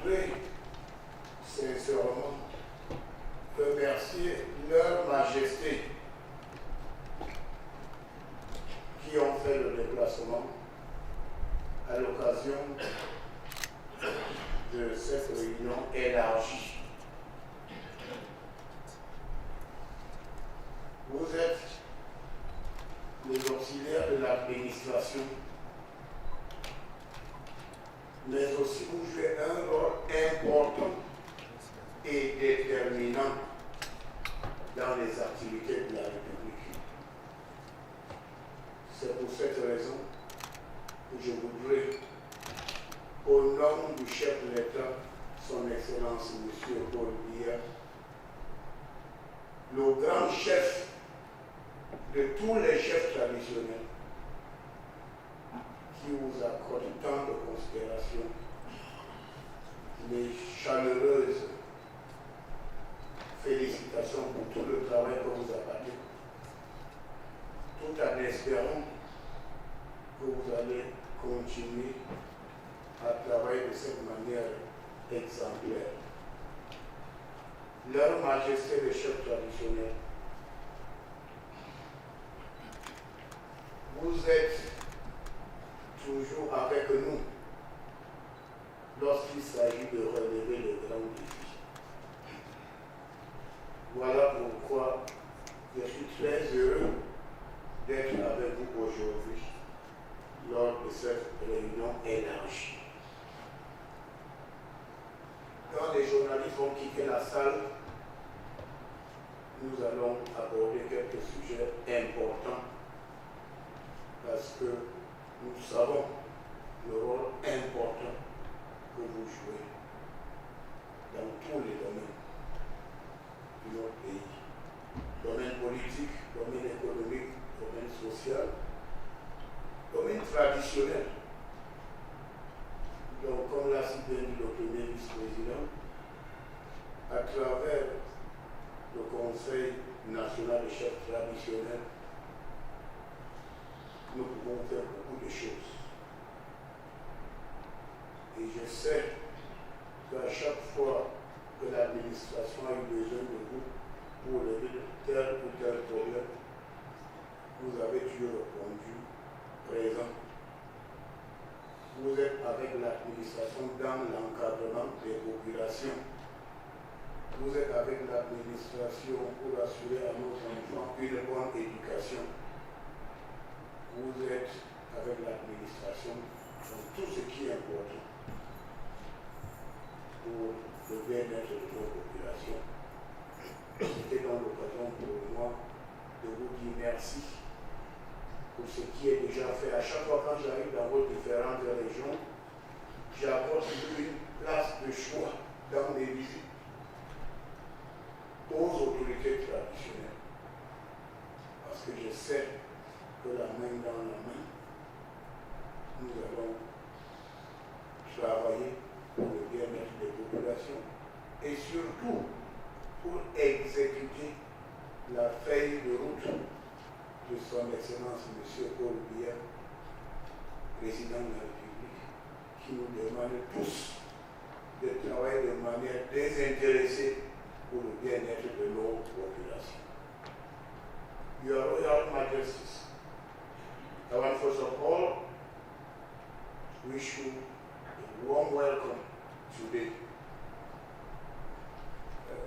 voudrais sincèrement remercier leur majesté qui ont fait le déplacement à l'occasion de cette réunion élargie. Vous êtes les auxiliaires de l'administration, mais aussi vous jouez un rôle important et déterminant dans les activités de la République. C'est pour cette raison que je voudrais, au nom du chef de l'État, son Excellence M. Paul Biya, le grand chef de tous les chefs traditionnels, qui vous accorde tant de considération, les chaleureuses félicitations pour tout le travail que vous avez fait, tout en espérant que vous allez continuer à travailler de cette manière exemplaire. Leur Majesté les chefs traditionnels, vous êtes toujours avec nous lorsqu'il s'agit de relever les grands défis. Voilà pourquoi je suis très heureux d'être avec vous aujourd'hui lors de cette réunion élargie. Quand les journalistes vont quitter la salle, nous allons aborder quelques sujets importants parce que nous savons le rôle important que vous jouez dans tous les domaines de notre pays. Domaine politique, domaine économique, domaine social, domaine traditionnel. Donc, comme l'a si bien dit le premier vice-président, à travers le Conseil national des chefs traditionnels, nous pouvons faire beaucoup de choses. Et je sais qu'à chaque fois que l'administration a eu besoin de vous pour lever tel ou tel problème, vous avez toujours répondu présent. Vous êtes avec l'administration dans l'encadrement des populations. Vous êtes avec l'administration pour assurer à nos enfants une bonne éducation. Vous êtes avec l'administration dans tout ce qui est important pour le bien-être de nos populations. C'était donc l'occasion pour moi de vous dire merci pour ce qui est déjà fait. À chaque fois quand j'arrive dans vos différentes régions, j'apporte une place de choix dans mes visites aux autorités traditionnelles. Parce que je sais que la main dans la main, nous allons travailler pour le bien-être des populations et surtout pour exécuter la feuille de route de son Excellence M. Paul Biya, président de la République, qui nous demande tous de travailler de manière désintéressée pour le bien-être de nos populations. Your Royal Majesties, I want first of all wish you a warm welcome today.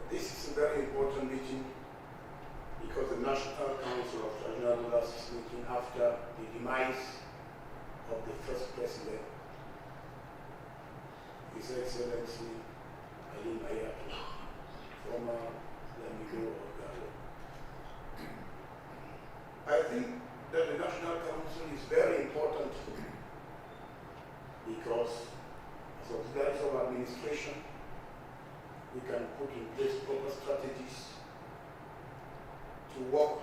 This is a very important meeting because the National Council of Traditional Rulers is meeting after the demise of the first president, His Excellency Ali Mayatu, former Lamido of Ghana. I think that the National Council is very important because as auxiliaries of administration, we can put in place proper strategies to work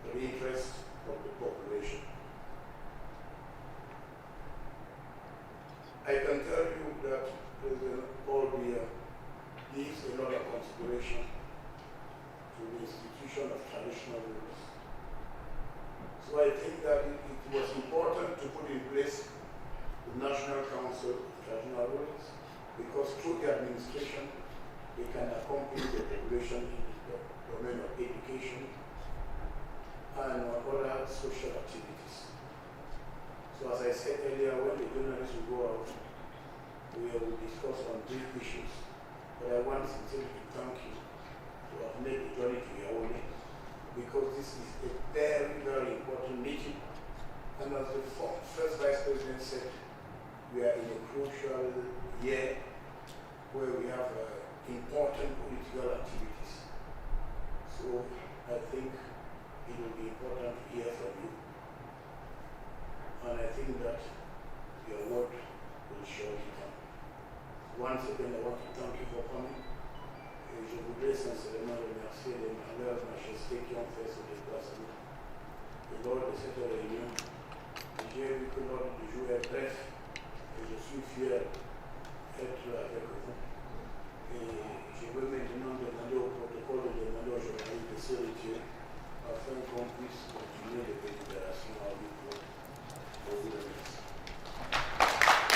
for the interest of the population. I can tell you that President Paul Biya gives a lot of consideration to the institution of traditional rulers. So I think that it was important to put in place the National Council of Traditional Rulers because through the administration, they can accompany the population in the domain of education and other social activities. So as I said earlier, when the journalists will go out, we will discuss on brief issues. But I want sincerely to thank you to have made the journey to Yaoundé, because this is a very, very important meeting. And as the first Vice President said, we are in a crucial year where we have important political activities. So I think it will be important to hear from you. And I think that your word will surely come. Once again, I want to thank you for coming. Et je voudrais sincèrement remercier les malheurs majestés qui ont fait ce déplacement. Et lors de cette réunion, j'ai vu que l'ordre du jour est bref et je suis fier d'être avec vous. Et